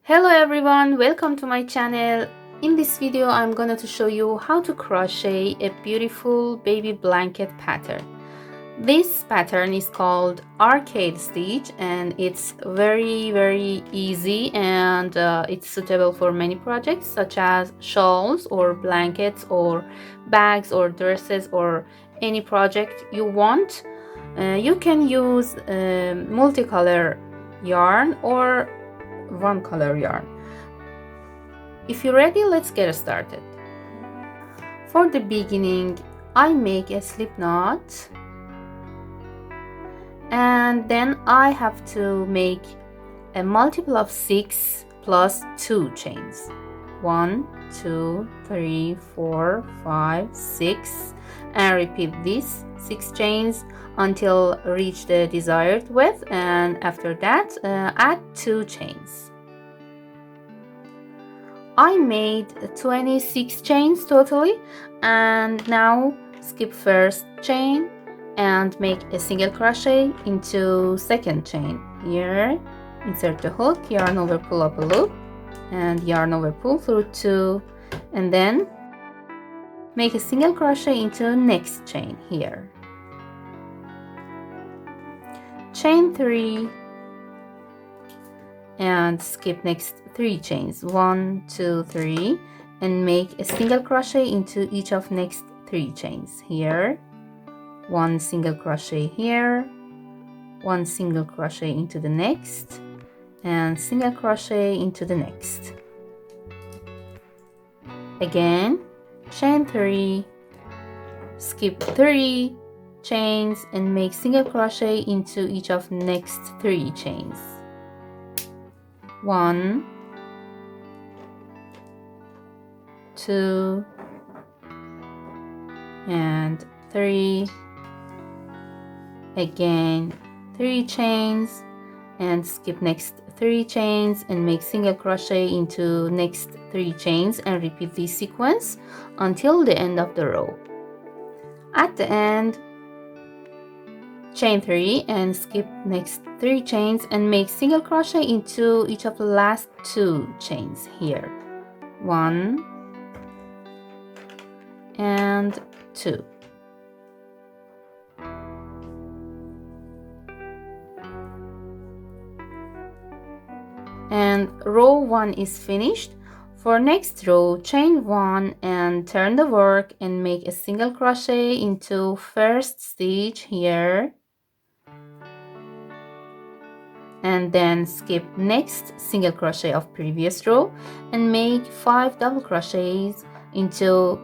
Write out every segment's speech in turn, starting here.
Hello everyone, welcome to my channel. In this video I'm going to show you how to crochet a beautiful baby blanket pattern. This pattern is called arcade stitch and it's very easy, and it's suitable for many projects such as shawls or blankets or bags or dresses or any project you want. You can use multicolor yarn or one color yarn. If you're ready, let's get started. For the beginning, I make a slip knot and then I have to make a multiple of 6 plus 2 chains. 1, 2, 3, 4, 5, 6, and repeat these 6 chains until reach the desired width, and after that add 2 chains. I made 26 chains totally, and now skip first chain and make a single crochet into second chain. Here insert the hook, yarn over, pull up a loop, and yarn over, pull through 2, and then make a single crochet into next chain. Here chain 3 and skip next 3 chains, 1, 2, 3, and make a single crochet into each of next 3 chains. Here 1 single crochet, here 1 single crochet into the next, and single crochet into the next. Again chain 3, skip 3 chains and make single crochet into each of next 3 chains. 1, 2, and 3. Again 3 chains and skip next 3 chains and make single crochet into next 3 chains, and repeat this sequence until the end of the row. At the end, chain 3 and skip next 3 chains and make single crochet into each of the last 2 chains. Here 1 and 2. And row 1 is finished. For next row, chain 1 and turn the work and make a single crochet into first stitch here, and then skip next single crochet of previous row and make 5 double crochets into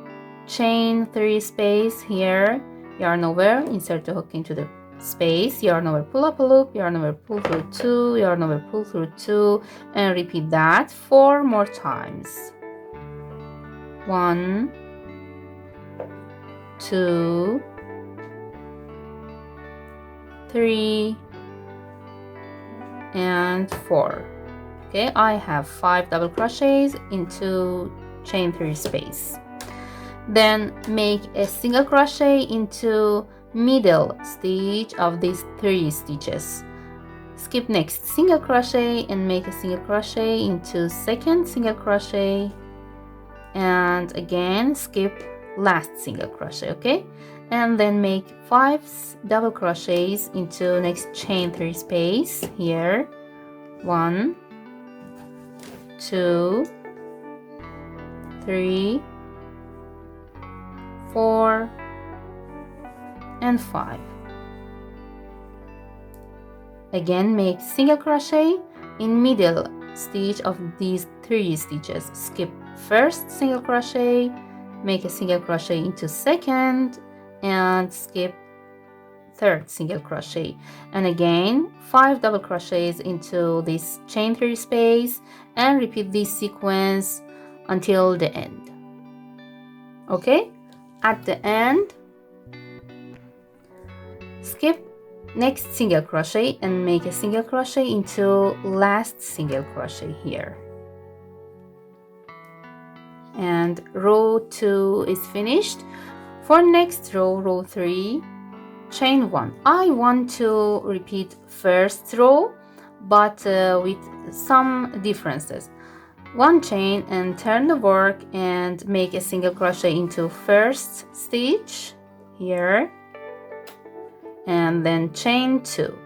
chain 3 space. Here yarn over, insert the hook into the space, yarn over, pull up a loop, yarn over, pull through 2, yarn over, pull through 2, and repeat that 4 more times. 1, 2, 3, and 4. Okay, I have 5 double crochets into chain 3 space. Then make a single crochet into middle stitch of these 3 stitches. Skip next single crochet and make a single crochet into second single crochet, and again skip last single crochet. Okay, and then make 5 double crochets into next chain 3 space. Here 1, 2, 3, 4, and 5. Again make single crochet in middle stitch of these 3 stitches. Skip first single crochet, make a single crochet into second, and skip third single crochet, and again 5 double crochets into this chain 3 space, and repeat this sequence until the end. Okay, at the end skip next single crochet and make a single crochet into last single crochet here, and row 2 is finished. For next row, row 3, chain 1. I want to repeat first row, but with some differences. One chain and turn the work and make a single crochet into first stitch here, and then chain 2.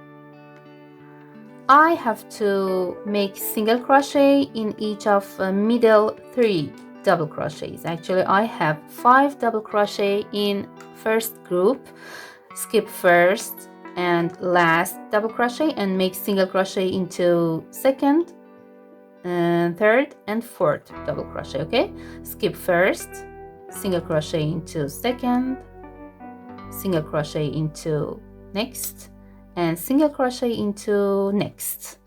I have to make single crochet in each of middle 3 double crochets. Actually, I have 5 double crochet in first group. Skip first and last double crochet and make single crochet into second, third and fourth double crochet. Okay, skip first, single crochet into second, single crochet into next, and single crochet into next.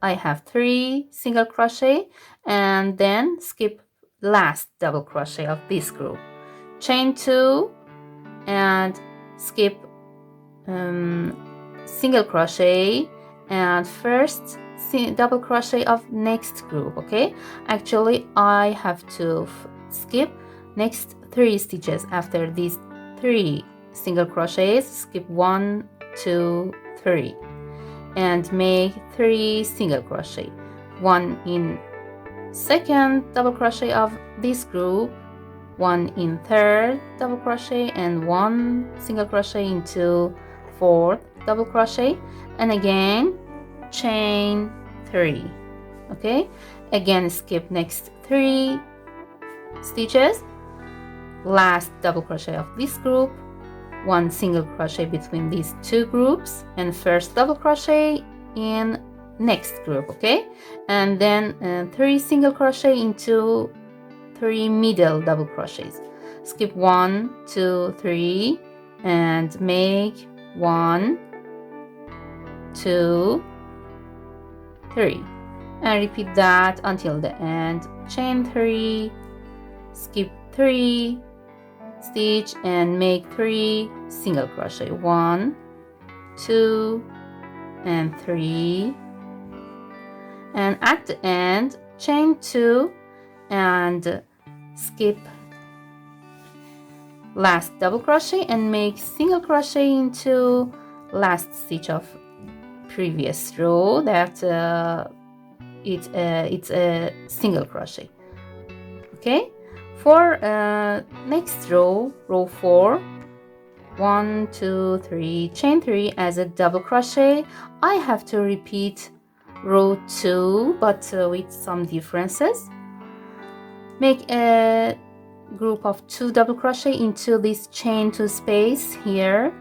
I have 3 single crochet, and then skip last double crochet of this group, chain 2 and skip single crochet and first double crochet of next group. Okay, actually I have to skip next 3 stitches after these 3 single crochets. Skip 1, 2, 3 and make 3 single crochet, 1 in second double crochet of this group, 1 in third double crochet, and 1 single crochet into fourth double crochet, and again chain 3. Okay, again skip next 3 stitches, last double crochet of this group, 1 single crochet between these 2 groups, and first double crochet in next group. Okay, and then 3 single crochet into 3 middle double crochets. Skip 1, 2, 3 and make 1, 2, 3 and repeat that until the end. Chain 3, skip 3 stitch and make 3 single crochet, 1, 2 and 3, and at the end chain 2 and skip last double crochet and make single crochet into last stitch of previous row that it's a single crochet. Okay, for next row, row 4, 1, 2, 3, chain 3 as a double crochet. I have to repeat row 2 but with some differences. Make a group of 2 double crochet into this chain 2 space here,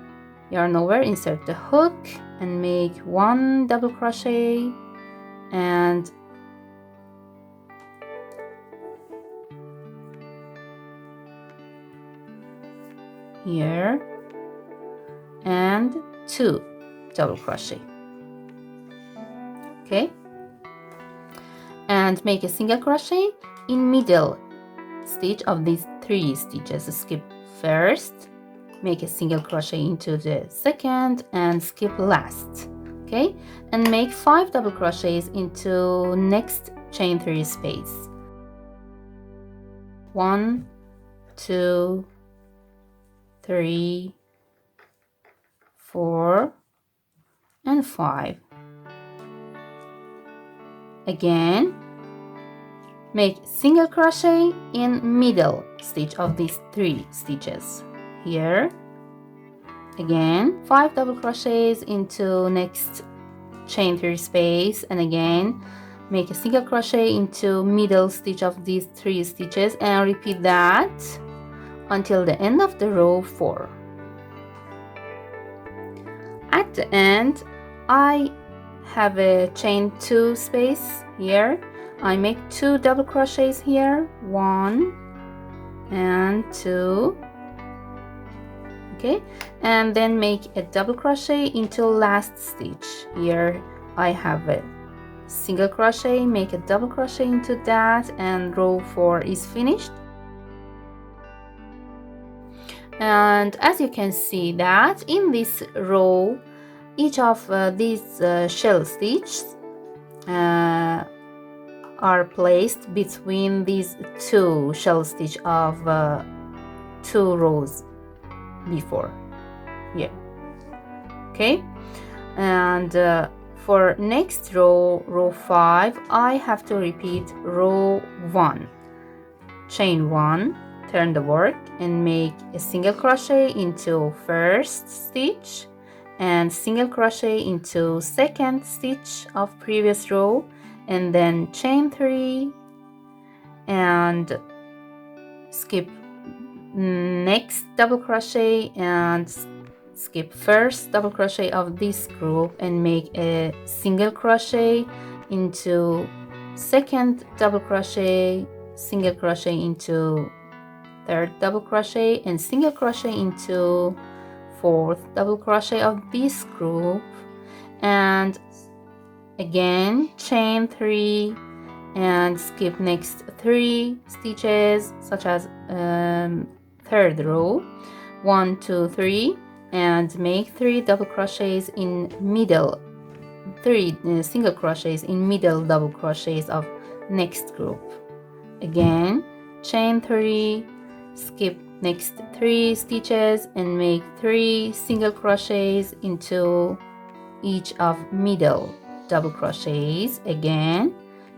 yarn over, insert the hook and make 1 double crochet and here and 2 double crochet. Okay, and make a single crochet in middle stitch of these 3 stitches. Skip first, make a single crochet into the second and skip last. Okay, and make 5 double crochets into next chain 3 space. 1, 2, 3, 4 and 5. Again, make single crochet in middle stitch of these 3 stitches. Here again 5 double crochets into next chain 3 space, and again make a single crochet into middle stitch of these 3 stitches and repeat that until the end of the row 4. At the end I have a chain 2 space here. I make 2 double crochets here, 1 and 2. Okay, and then make a double crochet into last stitch. Here I have a single crochet, make a double crochet into that, and row 4 is finished. And as you can see that in this row, each of these shell stitches are placed between these 2 shell stitch of 2 rows before here. Okay, and for next row, row 5, I have to repeat row 1. Chain 1, turn the work and make a single crochet into first stitch and single crochet into second stitch of previous row, and then chain 3 and skip next double crochet and skip first double crochet of this group and make a single crochet into second double crochet, single crochet into third double crochet, and single crochet into fourth double crochet of this group, and again chain 3 and skip next 3 stitches, such as third row, 1 2 3, and make 3 double crochets in middle, 3 single crochets in middle double crochets of next group. Again chain 3, skip next 3 stitches and make 3 single crochets into each of middle double crochets. Again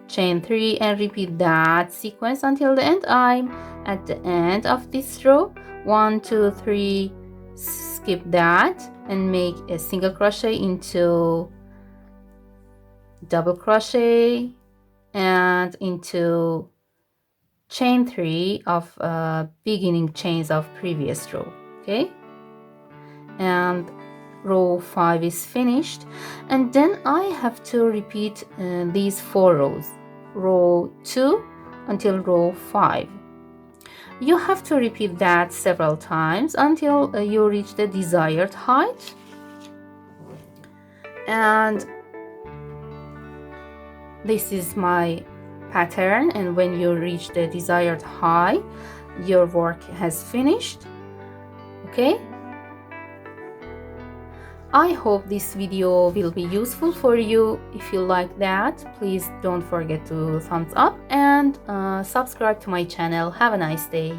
chain 3 and repeat that sequence until the end. I'm at the end of this row. 1 2 3, skip that and make a single crochet into double crochet and into chain 3 of beginning chains of previous row. Okay, and row 5 is finished, and then I have to repeat these 4 rows, row 2 until row 5. You have to repeat that several times until you reach the desired height. And this is my pattern, and when you reach the desired height, your work has finished. Okay, I hope this video will be useful for you. If you like that, please don't forget to thumbs up and subscribe to my channel. Have a nice day.